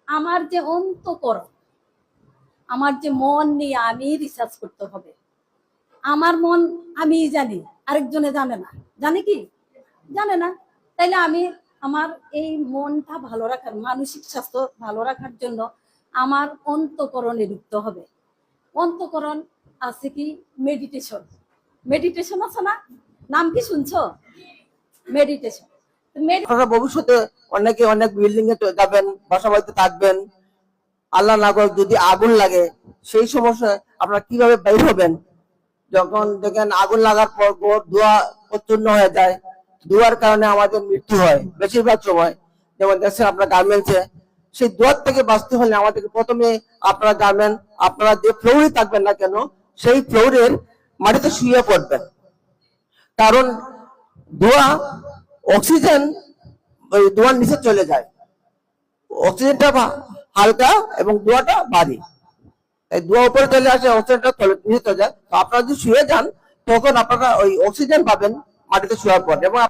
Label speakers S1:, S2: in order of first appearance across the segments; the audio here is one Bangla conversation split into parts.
S1: আমার যে অন্তঃকরণ, আমার যে মন নিয়ে আমি রিসার্চ করতে হবে। আমার মন আমি জানি, আরেকজনে জানে না। জানে কি? জানে না। তাইলে আমি আমার এই মনটা ভালো রাখার, মানসিক স্বাস্থ্য ভালো রাখার জন্য আমার অন্তঃকরণে ঢুকতে হবে। অন্তঃকরণ আছে কি? মেডিটেশন। মেডিটেশন আছে না? নাম কি শুনছো? মেডিটেশন।
S2: ভবিষ্যতে অনেকে অনেক বিল্ডিং এ যাবেন, বাসা বাড়িতে থাকবেন, আল্লাহ না করে যদি আগুন লাগে, সেই সমস্যা আপনারা কিভাবে বের হবেন? যখন দেখেন আগুন লাগার পর ধোঁয়া প্রচন্ড হয়ে যায়, ধোঁয়ার কারণে আমাদের মৃত্যু হয় বেশিরভাগ সময়। যেমন দেখছেন আপনার গার্মেন্টসে, সেই ধোঁয়ার থেকে বাঁচতে হলে আমাদেরকে প্রথমে আপনারা জানবেন, আপনারা যে ফ্লোরে থাকবেন না কেন সেই ফ্লোরের মাটিতে শুয়ে পড়বেন। কারণ ধোঁয়া অক্সিজেন ওই ধোঁয়ার নিচে চলে যায়, অক্সিজেনটা হালকা এবং ধোঁয়াটা ভারী। এই ধোঁয়া উপরে চলে আসে, অক্সিজেনটা নিচে চলে যায়। তো আপনারা যদি শুয়ে যান তখন আপনারা ওই অক্সিজেন পাবেন মাটিতে শোয়ার পর। এবং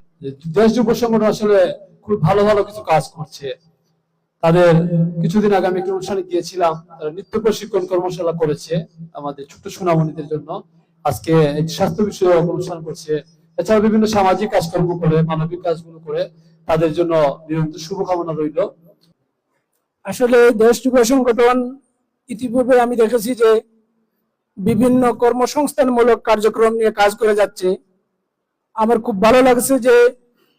S3: দেশ যুব সংগঠন আসলে খুব ভালো ভালো কিছু কাজ করছে। তাদের কিছুদিন আগে আমি একটি অনুষ্ঠানে গিয়েছিলাম, তারা নৃত্য প্রশিক্ষণ কর্মশালা করেছে আমাদের ছোট্ট সোনামণিদের জন্য। আজকে স্বাস্থ্য বিষয়ক অনুষ্ঠান করছে, এছাড়া বিভিন্ন সামাজিক কাজকর্ম করে, মানবিক কাজগুলো করে তাদের জন্য নিরন্তর শুভকামনা রইল।
S4: আসলে দেশ যুব সংগঠন ইতিপূর্বে আমি দেখেছি যে বিভিন্ন কর্মসংস্থানমূলক কার্যক্রম নিয়ে কাজ করে যাচ্ছে। আমার খুব ভালো লাগছে যে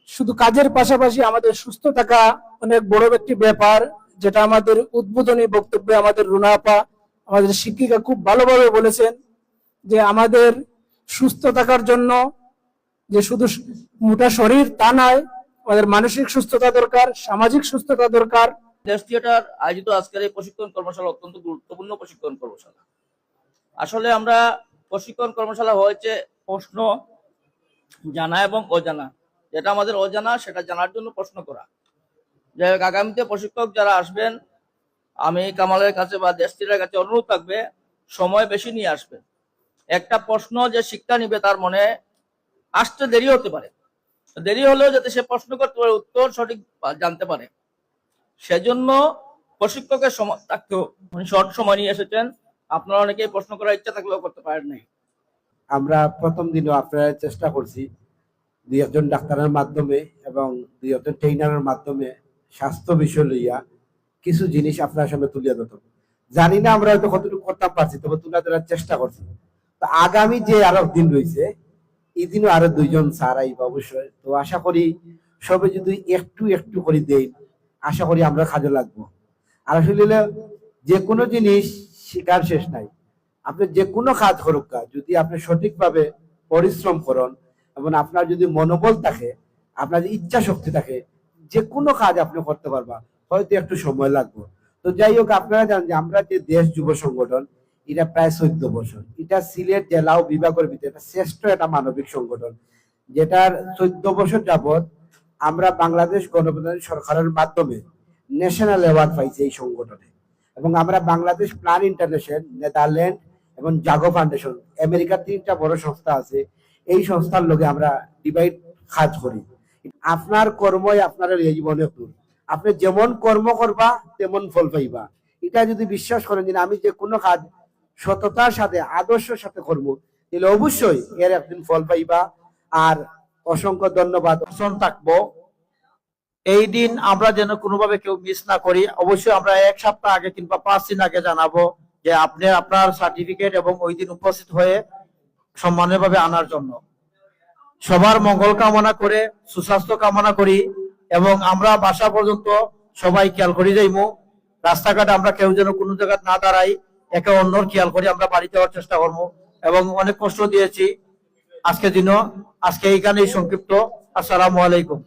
S4: শুধু কাজের পাশাপাশি আমাদের সুস্থ থাকা অনেক বড় একটি ব্যাপার, যেটা আমাদের উদ্বোধনী বক্তব্যে আমাদের রুনা আপা, আমাদের শিক্ষিকা খুব ভালোভাবে বলেছেন যে আমাদের সুস্থ থাকার জন্য যে শুধু মোটা শরীর তা নয়, আমাদের মানসিক সুস্থতা দরকার, সামাজিক সুস্থতা দরকার।
S5: দেশ থিয়েটার আয়োজিত আজকের এই প্রশিক্ষণ কর্মশালা অত্যন্ত গুরুত্বপূর্ণ প্রশিক্ষণ কর্মশালা। আসলে আমরা প্রশিক্ষণ কর্মশালা হয়েছে প্রশ্ন জানা এবং অজানা। যেটা আমাদের অজানা সেটা জানার জন্য প্রশ্ন করা। যে আগামীতে প্রশিক্ষক যারা আসবেন, আমি কামালের কাছে বা দেশ থিয়েটারের কাছে অনুরোধ থাকবে সময় বেশি নিয়ে আসবেন। একটা প্রশ্ন যে শিক্ষা নিবে তার মনে আসতে দেরি হতে পারে, দেরি হলেও যাতে সে প্রশ্ন করতে পারে, উত্তর সঠিক জানতে পারে। সেজন্য প্রশিক্ষকের সময় থাকতেও শর্ট সময় নিয়ে এসেছেন। আপনারা অনেকেই প্রশ্ন করার ইচ্ছা থাকলেও করতে পারেন নাই।
S6: আমরা প্রথম দিনও আপনারা চেষ্টা করছি 2 ডাক্তারের মাধ্যমে এবং 2 ট্রেনারের মাধ্যমে স্বাস্থ্য বিষয় লইয়া কিছু জিনিস আপনার সামনে তুলে ধরতে। জানি না আমরা হয়তো কতটুকু করতে পারছি, তবে তুলে ধরার চেষ্টা করছি। তো আগামী যে আরো দিন রয়েছে, এই দিনও আরো 2 স্যার আইব অবশ্যই। তো আশা করি সবে যদি একটু একটু করে দেই, আশা করি আমরা কাজে লাগবো। আর আসলে যে কোনো জিনিস শিকার শেষ নাই। আপনি যে কোনো কাজ করুক, যদি আপনি সঠিকভাবে পরিশ্রম করেন এবং আপনার যদি মনোবল থাকে, আপনার যদি ইচ্ছা শক্তি থাকে, যে কোনো কাজ আপনি করতে পারবা। হয়তো একটু সময় লাগবে। তো যাই হোক, আপনারা জানেন যে আমরা যে দেশ যুব সংগঠন, এটা প্রায় 14 বছর, এটা সিলেট জেলা ও বিভাগের ভিতরে এটা শ্রেষ্ঠ একটা মানবিক সংগঠন, যেটার 14 বছর যাবৎ আমরা বাংলাদেশ গণপ্রজাতন্ত্রী সরকারের মাধ্যমে ন্যাশনাল অ্যাওয়ার্ড পাইছি এই সংগঠনে। এবং আমরা বাংলাদেশ প্ল্যান ইন্টারন্যাশনাল, নেদারল্যান্ড এবং জাগো ফাউন্ডেশন, আমেরিকার 3টা বড় সংস্থা আছে, এই সংস্থার লগে আমরা ডিভাইড কাজ করি। আপনার কর্মই আপনার এই জীবনে দূর, আপনি যেমন কর্ম করবা তেমন ফল পাইবা। এটা যদি বিশ্বাস করেন যে আমি যে কোনো কাজ সততার সাথে আদর্শের সাথে করবো, তাহলে অবশ্যই এর একদিন ফল পাইবা। আর অসংখ্য ধন্যবাদ।
S7: থাকবো এই দিন আমরা যেন কোনোভাবে কেউ মিস না করি। অবশ্যই আমরা 1 সপ্তাহ আগে কিংবা 5 দিন আগে জানাবো যে আপনি আপনার সার্টিফিকেট এবং ওই দিন উপস্থিত হয়ে সম্মানের ভাবে আনার জন্য। সবার মঙ্গল কামনা করে, সুস্বাস্থ্য কামনা করি এবং আমরা বাসা পর্যন্ত সবাই খেয়াল করি যাইমু। রাস্তাঘাটে আমরা কেউ যেন কোনো জায়গায় না দাঁড়াই, একে অন্যর খেয়াল করি আমরা বাড়ি যাওয়ার চেষ্টা করবো। এবং অনেক কষ্ট দিয়েছি আজকে দিনও, আজকে এইখানেই সংক্ষিপ্ত। আসসালামু আলাইকুম।